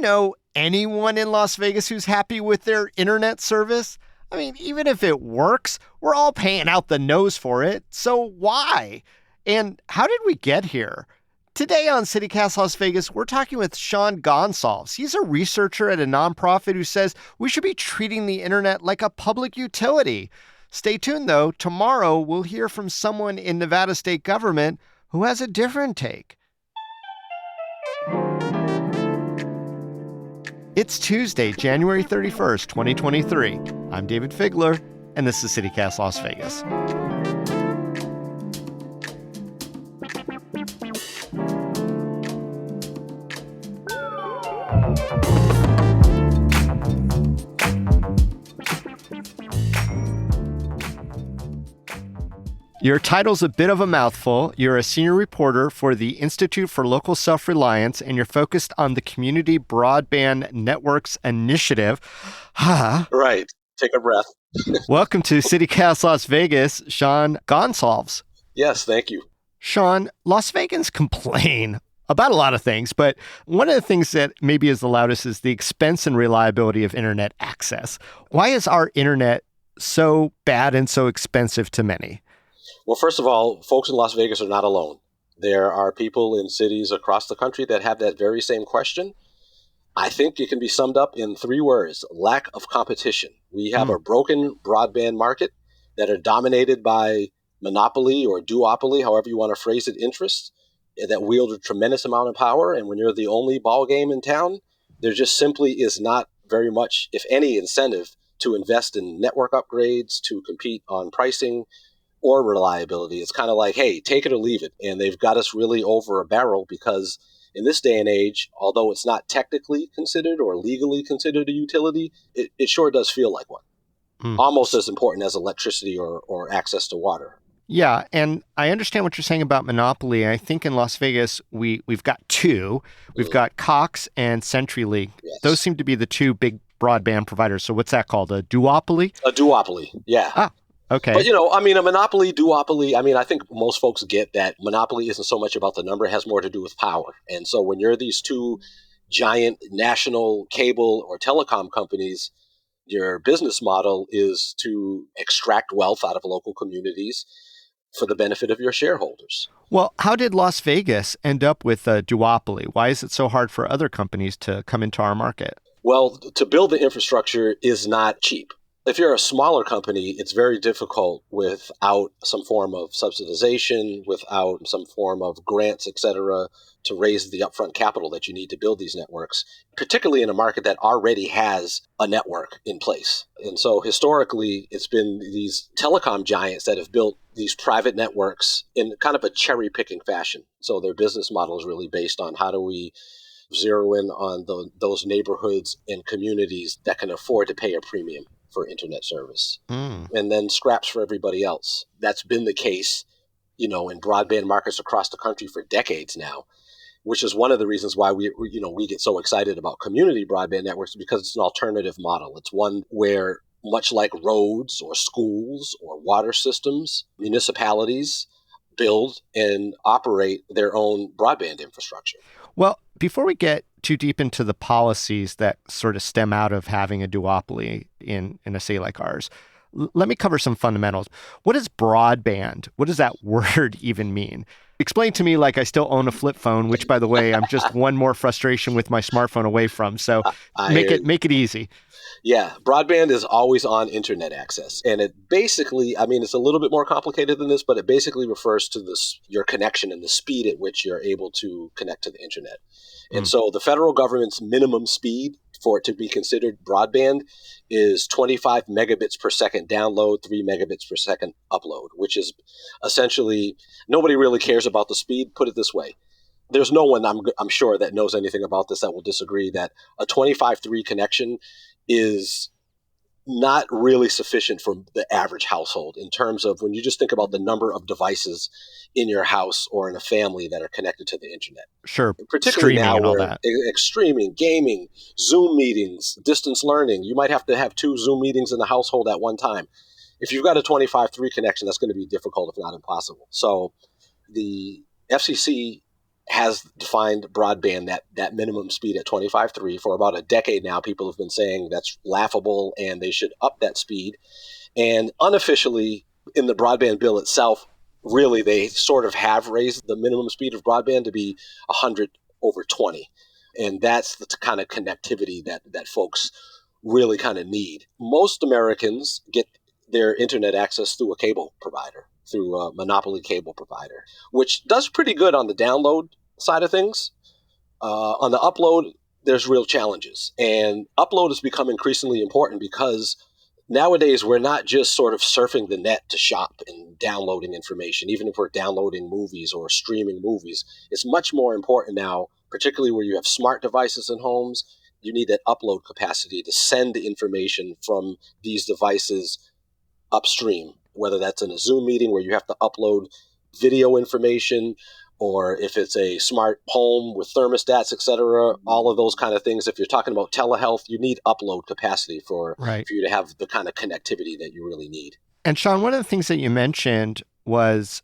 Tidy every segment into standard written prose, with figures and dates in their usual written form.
you know anyone in Las Vegas who's happy with their internet service? I mean, even if it works, we're all paying out the nose for it. So why? And how did we get here? Today on CityCast Las Vegas, we're talking with Sean Gonsalves. He's a researcher at a nonprofit who says we should be treating the internet like a public utility. Stay tuned, though. Tomorrow, we'll hear from someone in Nevada state government who has a different take. It's Tuesday, January 31st, 2023. I'm David Figler, and this is CityCast Las Vegas. Your title's a bit of a mouthful. You're a senior reporter for the Institute for Local Self-Reliance, and you're focused on the Community Broadband Networks Initiative. Right. Take a breath. Welcome to CityCast Las Vegas, Sean Gonsalves. Yes, thank you. Sean, Las Vegans complain about a lot of things, but one of the things that maybe is the loudest is the expense and reliability of internet access. Why is our internet so bad and so expensive to many? Well, first of all, folks in Las Vegas are not alone. There are people in cities across the country that have that very same question. I think it can be summed up in 3 words: lack of competition. We have a broken broadband market that are dominated by monopoly or duopoly, however you want to phrase it, interests that wield a tremendous amount of power. And when you're the only ball game in town, there just simply is not very much, if any, incentive to invest in network upgrades, to compete on pricing or reliability. It's kind of like, hey, take it or leave it. And they've got us really over a barrel because in this day and age, although it's not technically considered or legally considered a utility, it sure does feel like one. Almost as important as electricity or access to water. Yeah, and I understand what you're saying about monopoly. I think in Las Vegas, we've got 2. We've got Cox and CenturyLink. Yes. Those seem to be the 2 big broadband providers. So what's that called? A duopoly? A duopoly, yeah. Ah, okay. But, a monopoly, duopoly, I think most folks get that monopoly isn't so much about the number, it has more to do with power. And so when you're these 2 giant national cable or telecom companies, your business model is to extract wealth out of local communities for the benefit of your shareholders. Well, how did Las Vegas end up with a duopoly? Why is it so hard for other companies to come into our market? Well, to build the infrastructure is not cheap. If you're a smaller company, it's very difficult without some form of subsidization, without some form of grants, et cetera, to raise the upfront capital that you need to build these networks, particularly in a market that already has a network in place. And so historically, it's been these telecom giants that have built these private networks in kind of a cherry-picking fashion. So their business model is really based on how do we zero in on those neighborhoods and communities that can afford to pay a premium for internet service, and then scraps for everybody else. That's been the case, in broadband markets across the country for decades now, which is one of the reasons why we get so excited about community broadband networks, because it's an alternative model. It's one where, much like roads or schools or water systems, municipalities build and operate their own broadband infrastructure. Well, before we get too deep into the policies that sort of stem out of having a duopoly in a city like ours, let me cover some fundamentals. What is broadband? What does that word even mean? Explain to me like I still own a flip phone, which, by the way, I'm just one more frustration with my smartphone away from. So make it easy. Yeah, broadband is always on internet access. And it basically, it's a little bit more complicated than this, but it basically refers to your connection and the speed at which you're able to connect to the internet. And so the federal government's minimum speed for it to be considered broadband is 25 megabits per second download, 3 megabits per second upload, which is essentially, nobody really cares about the speed. Put it this way. There's no one, I'm sure, that knows anything about this that will disagree that a 25-3 connection is not really sufficient for the average household in terms of when you just think about the number of devices in your house or in a family that are connected to the internet. Sure. Particularly streaming now and all where that. streaming, gaming, Zoom meetings, distance learning, you might have to have 2 Zoom meetings in the household at one time. If you've got a 25-3 connection, that's going to be difficult, if not impossible. So the FCC has defined broadband, that minimum speed at 25.3 for about a decade now. People have been saying that's laughable and they should up that speed. And unofficially, in the broadband bill itself, really they sort of have raised the minimum speed of broadband to be 100 over 20. And that's the kind of connectivity that folks really kind of need. Most Americans get their internet access through a cable provider, through a monopoly cable provider, which does pretty good on the download side of things. On the upload, there's real challenges. And upload has become increasingly important because nowadays we're not just sort of surfing the net to shop and downloading information. Even if we're downloading movies or streaming movies, it's much more important now, particularly where you have smart devices in homes. You need that upload capacity to send information from these devices upstream, whether that's in a Zoom meeting where you have to upload video information, or if it's a smart home with thermostats, et cetera, all of those kind of things. If you're talking about telehealth, you need upload capacity for you to have the kind of connectivity that you really need. And Sean, one of the things that you mentioned was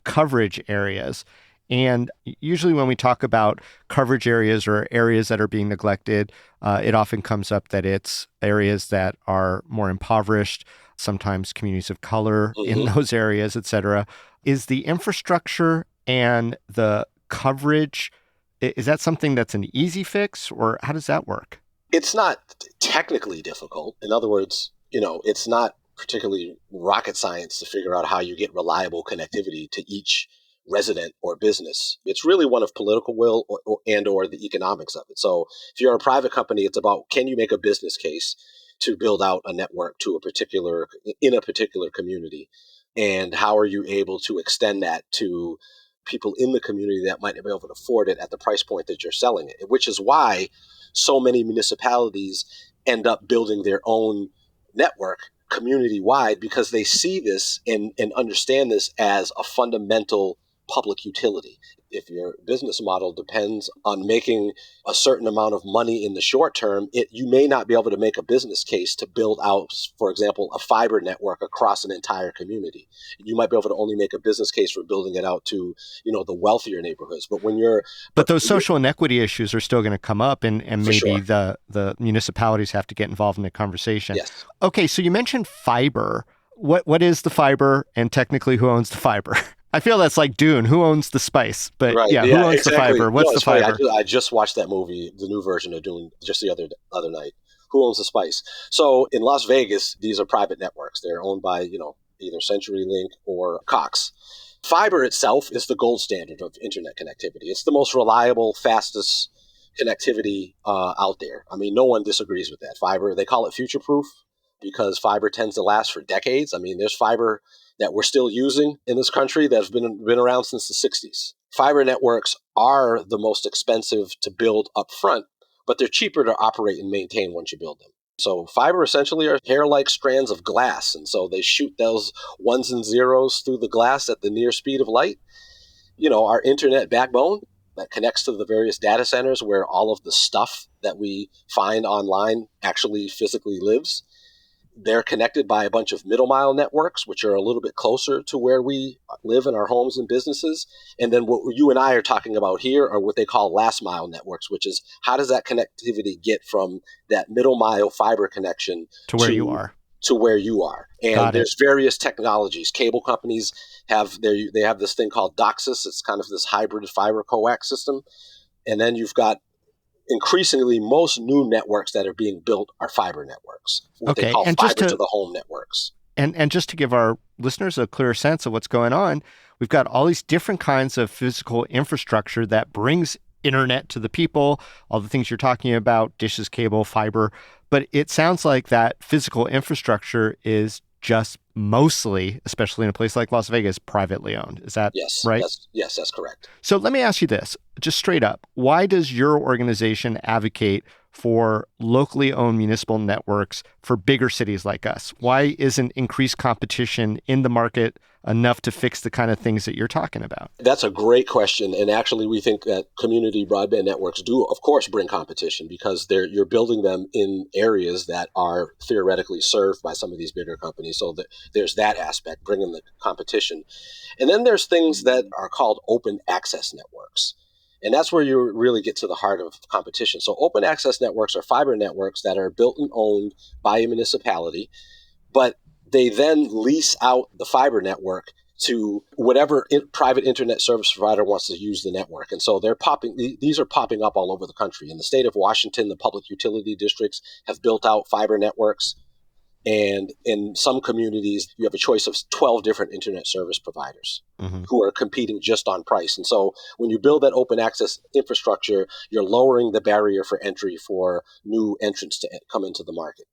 coverage areas. And usually when we talk about coverage areas or areas that are being neglected, it often comes up that it's areas that are more impoverished, sometimes communities of color in those areas, et cetera. Is the infrastructure and the coverage, is that something that's an easy fix, or how does that work? It's not technically difficult. In other words, it's not particularly rocket science to figure out how you get reliable connectivity to each resident or business. It's really one of political will or the economics of it. So if you're a private company, it's about, can you make a business case to build out a network in a particular community? And how are you able to extend that to people in the community that might not be able to afford it at the price point that you're selling it? Which is why so many municipalities end up building their own network community-wide, because they see this and understand this as a fundamental public utility. If your business model depends on making a certain amount of money in the short term, you may not be able to make a business case to build out, for example, a fiber network across an entire community. You might be able to only make a business case for building it out to, the wealthier neighborhoods. But those social inequity issues are still going to come up, and maybe sure. the municipalities have to get involved in the conversation. Yes. Okay, so you mentioned fiber. What is the fiber, and technically who owns the fiber? I feel that's like Dune. Who owns the spice? But who owns exactly. the fiber? What's the fiber? I just watched that movie, the new version of Dune, just the other night. Who owns the spice? So in Las Vegas, these are private networks. They're owned by, either CenturyLink or Cox. Fiber itself is the gold standard of internet connectivity. It's the most reliable, fastest connectivity out there. I mean, no one disagrees with that. Fiber, they call it future-proof because fiber tends to last for decades. I mean, there's fiber that we're still using in this country that have been around since the 60s. Fiber networks are the most expensive to build up front, but they're cheaper to operate and maintain once you build them. So fiber essentially are hair-like strands of glass, and so they shoot those ones and zeros through the glass at the near speed of light. Our internet backbone that connects to the various data centers where all of the stuff that we find online actually physically lives. They're connected by a bunch of middle mile networks, which are a little bit closer to where we live in our homes and businesses. And then what you and I are talking about here are what they call last mile networks, which is how does that connectivity get from that middle mile fiber connection to where you are. To where you are. And there's various technologies. Cable companies they have this thing called DOCSIS. It's kind of this hybrid fiber coax system. And then you've got increasingly, most new networks that are being built are fiber networks. What they call fiber to the home networks. And just to give our listeners a clearer sense of what's going on, we've got all these different kinds of physical infrastructure that brings internet to the people, all the things you're talking about, dishes, cable, fiber. But it sounds like that physical infrastructure is just mostly, especially in a place like Las Vegas, privately owned. Is that right? Yes, that's correct. So let me ask you this, just straight up. Why does your organization advocate for locally owned municipal networks for bigger cities like us? Why isn't increased competition in the market enough to fix the kind of things that you're talking about? That's a great question. And actually, we think that community broadband networks do, of course, bring competition because you're building them in areas that are theoretically served by some of these bigger companies. So there's that aspect, bringing the competition. And then there's things that are called open access networks. And that's where you really get to the heart of competition. So open access networks are fiber networks that are built and owned by a municipality, but they then lease out the fiber network to whatever private internet service provider wants to use the network. And so these are popping up all over the country. In the state of Washington, the public utility districts have built out fiber networks. And in some communities, you have a choice of 12 different internet service providers who are competing just on price. And so when you build that open access infrastructure, you're lowering the barrier for entry for new entrants to come into the market.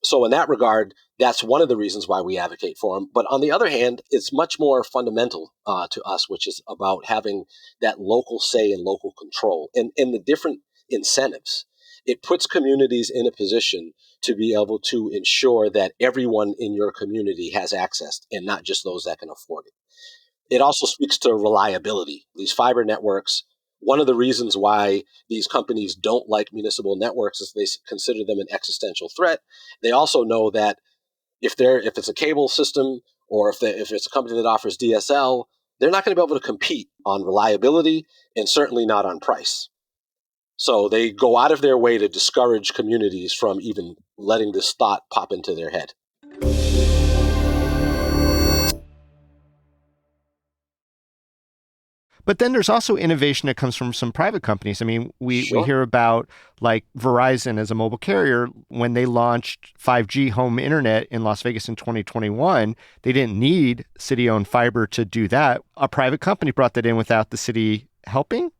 So in that regard, that's one of the reasons why we advocate for them. But on the other hand, it's much more fundamental to us, which is about having that local say and local control and the different incentives. It puts communities in a position to be able to ensure that everyone in your community has access and not just those that can afford it. It also speaks to reliability. These fiber networks, one of the reasons why these companies don't like municipal networks is they consider them an existential threat. They also know that if it's a cable system or if it's a company that offers DSL, they're not going to be able to compete on reliability and certainly not on price. So they go out of their way to discourage communities from even letting this thought pop into their head. But then there's also innovation that comes from some private companies. I mean, we Sure. hear about like Verizon as a mobile carrier. When they launched 5G home internet in Las Vegas in 2021, they didn't need city-owned fiber to do that. A private company brought that in without the city helping.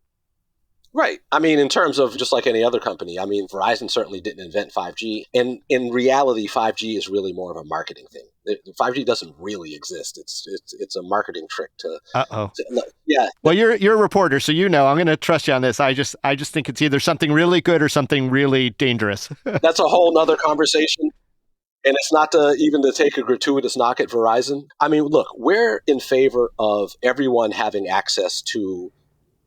Right. I mean, in terms of just like any other company, I mean, Verizon certainly didn't invent 5G. And in reality, 5G is really more of a marketing thing. 5G doesn't really exist. It's a marketing trick to. Uh-oh. Yeah. Well, you're a reporter, so I'm going to trust you on this. I just think it's either something really good or something really dangerous. That's a whole nother conversation. And it's not even to take a gratuitous knock at Verizon. I mean, look, we're in favor of everyone having access to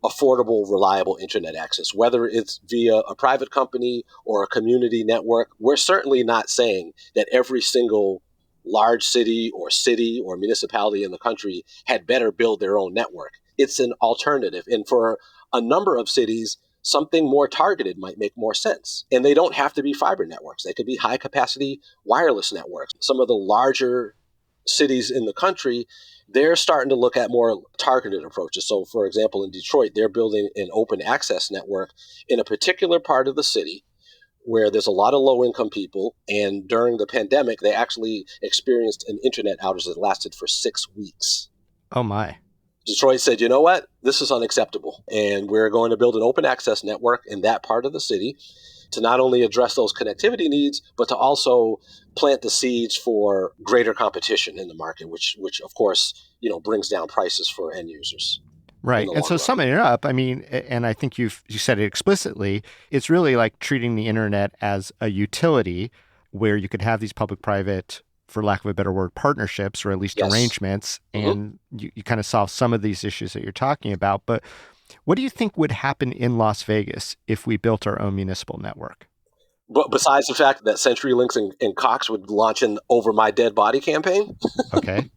affordable, reliable internet access, whether it's via a private company or a community network. We're certainly not saying that every single large city or municipality in the country had better build their own network. It's an alternative. And for a number of cities, something more targeted might make more sense. And they don't have to be fiber networks. They could be high capacity wireless networks. Some of the larger cities in the country, they're starting to look at more targeted approaches. So, for example, in Detroit, they're building an open access network in a particular part of the city where there's a lot of low-income people. And during the pandemic, they actually experienced an internet outage that lasted for 6 weeks. Oh, my. Detroit said, you know what? This is unacceptable. And we're going to build an open access network in that part of the city to not only address those connectivity needs, but to also plant the seeds for greater competition in the market, which of course, brings down prices for end users. Right. And so summing it up, I mean, and I think you said it explicitly, it's really like treating the internet as a utility where you could have these public-private, for lack of a better word, partnerships or at least arrangements, and you kind of solve some of these issues that you're talking about. But what do you think would happen in Las Vegas if we built our own municipal network? But besides the fact that CenturyLinks and Cox would launch an Over My Dead Body campaign, okay,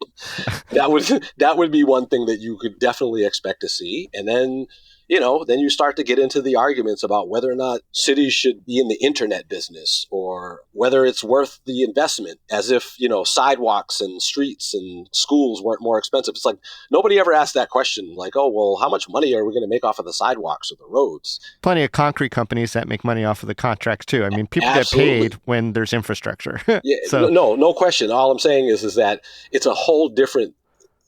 that would be one thing that you could definitely expect to see. And then, then you start to get into the arguments about whether or not cities should be in the internet business or whether it's worth the investment, as if, sidewalks and streets and schools weren't more expensive. It's like nobody ever asked that question. Like, oh, well, how much money are we going to make off of the sidewalks or the roads? Plenty of concrete companies that make money off of the contracts, too. I mean, people Absolutely. get paid when there's infrastructure. Yeah, so, no question. All I'm saying is that it's a whole different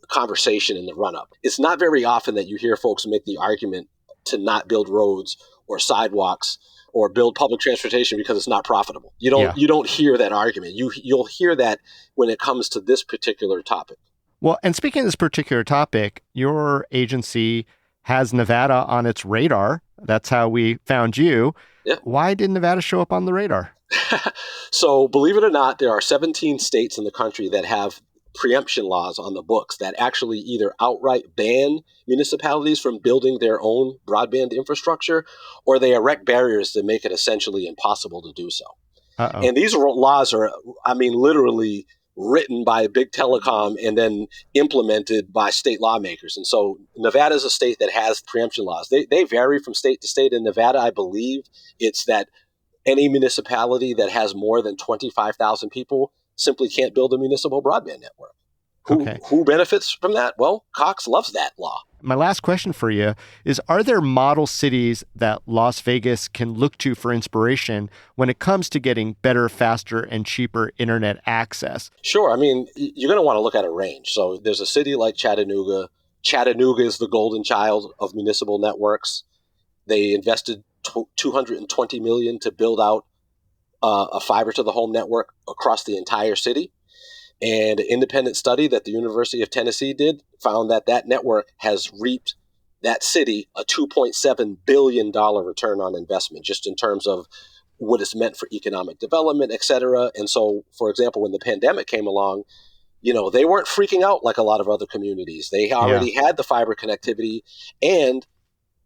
conversation in the run-up. It's not very often that you hear folks make the argument to not build roads or sidewalks or build public transportation because it's not profitable. You don't hear that argument. You'll hear that when it comes to this particular topic. Well, and speaking of this particular topic, your agency has Nevada on its radar. That's how we found you. Yep. Why did Nevada show up on the radar? So, believe it or not, there are 17 states in the country that have preemption laws on the books that actually either outright ban municipalities from building their own broadband infrastructure, or they erect barriers that make it essentially impossible to do so. Uh-oh. And these laws are, literally written by big telecom and then implemented by state lawmakers. And so Nevada is a state that has preemption laws. They vary from state to state. In Nevada, I believe it's that any municipality that has more than 25,000 people simply can't build a municipal broadband network. Who benefits from that? Well, Cox loves that law. My last question for you is, are there model cities that Las Vegas can look to for inspiration when it comes to getting better, faster, and cheaper internet access? Sure. I mean, you're going to want to look at a range. So there's a city like Chattanooga. Chattanooga is the golden child of municipal networks. They invested $220 million to build out a fiber to the home network across the entire city. And an independent study that the University of Tennessee did found that that network has reaped that city a $2.7 billion return on investment, just in terms of what it's meant for economic development, et cetera. And so, for example, when the pandemic came along, they weren't freaking out like a lot of other communities. They already had the fiber connectivity, and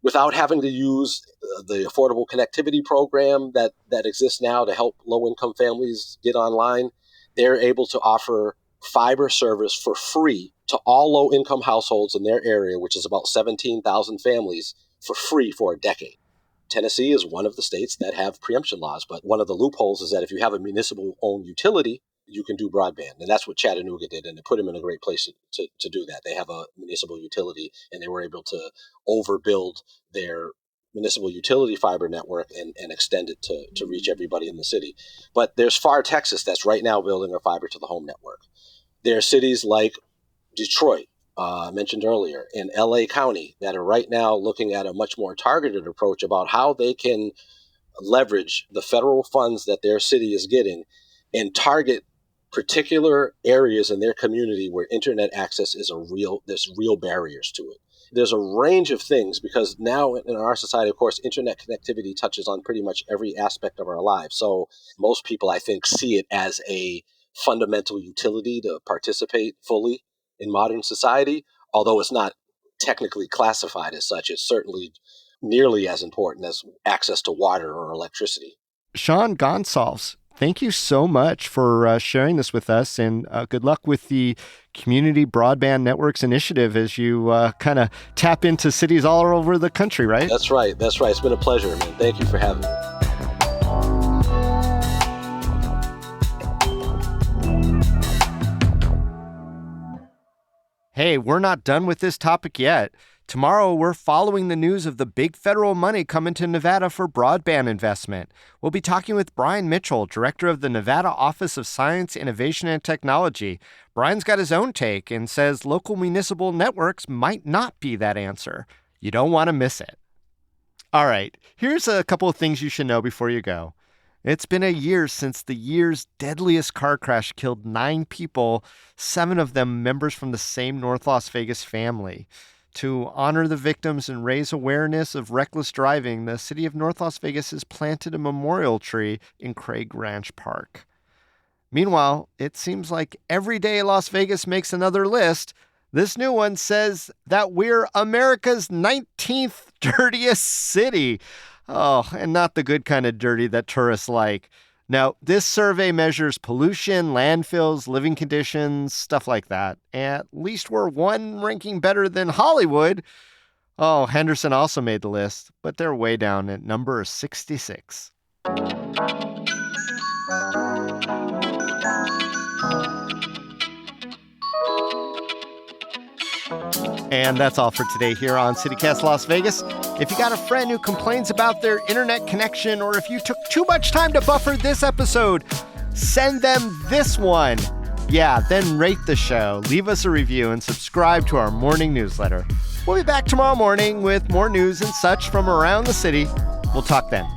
without having to use the affordable connectivity program that exists now to help low-income families get online, they're able to offer fiber service for free to all low-income households in their area, which is about 17,000 families, for free for a decade. Tennessee is one of the states that have preemption laws, but one of the loopholes is that if you have a municipal-owned utility, you can do broadband. And that's what Chattanooga did, and it put them in a great place to do that. They have a municipal utility, and they were able to overbuild their municipal utility fiber network and extend it to reach everybody in the city. But there's Far Texas that's right now building a fiber to the home network. There are cities like Detroit, I mentioned earlier, in LA County that are right now looking at a much more targeted approach about how they can leverage the federal funds that their city is getting and target particular areas in their community where internet access is there's real barriers to it. There's a range of things, because now in our society, of course, internet connectivity touches on pretty much every aspect of our lives. So most people, I think, see it as a fundamental utility to participate fully in modern society. Although it's not technically classified as such, it's certainly nearly as important as access to water or electricity. Sean Gonsalves, thank you so much for sharing this with us, and good luck with the Community Broadband Networks Initiative as you kind of tap into cities all over the country, right? That's right. It's been a pleasure, man. Thank you for having me. Hey, we're not done with this topic yet. Tomorrow, we're following the news of the big federal money coming to Nevada for broadband investment. We'll be talking with Brian Mitchell, director of the Nevada Office of Science, Innovation, and Technology. Brian's got his own take and says local municipal networks might not be that answer. You don't want to miss it. All right, here's a couple of things you should know before you go. It's been a year since the year's deadliest car crash killed 9 people, 7 of them members from the same North Las Vegas family. To honor the victims and raise awareness of reckless driving, the city of North Las Vegas has planted a memorial tree in Craig Ranch Park. Meanwhile, it seems like every day Las Vegas makes another list. This new one says that we're America's 19th dirtiest city. Oh, and not the good kind of dirty that tourists like. Now, this survey measures pollution, landfills, living conditions, stuff like that. At least we're one ranking better than Hollywood. Oh, Henderson also made the list, but they're way down at number 66. And that's all for today here on CityCast Las Vegas. If you got a friend who complains about their internet connection, or if you took too much time to buffer this episode, send them this one. Yeah, then rate the show, leave us a review, and subscribe to our morning newsletter. We'll be back tomorrow morning with more news and such from around the city. We'll talk then.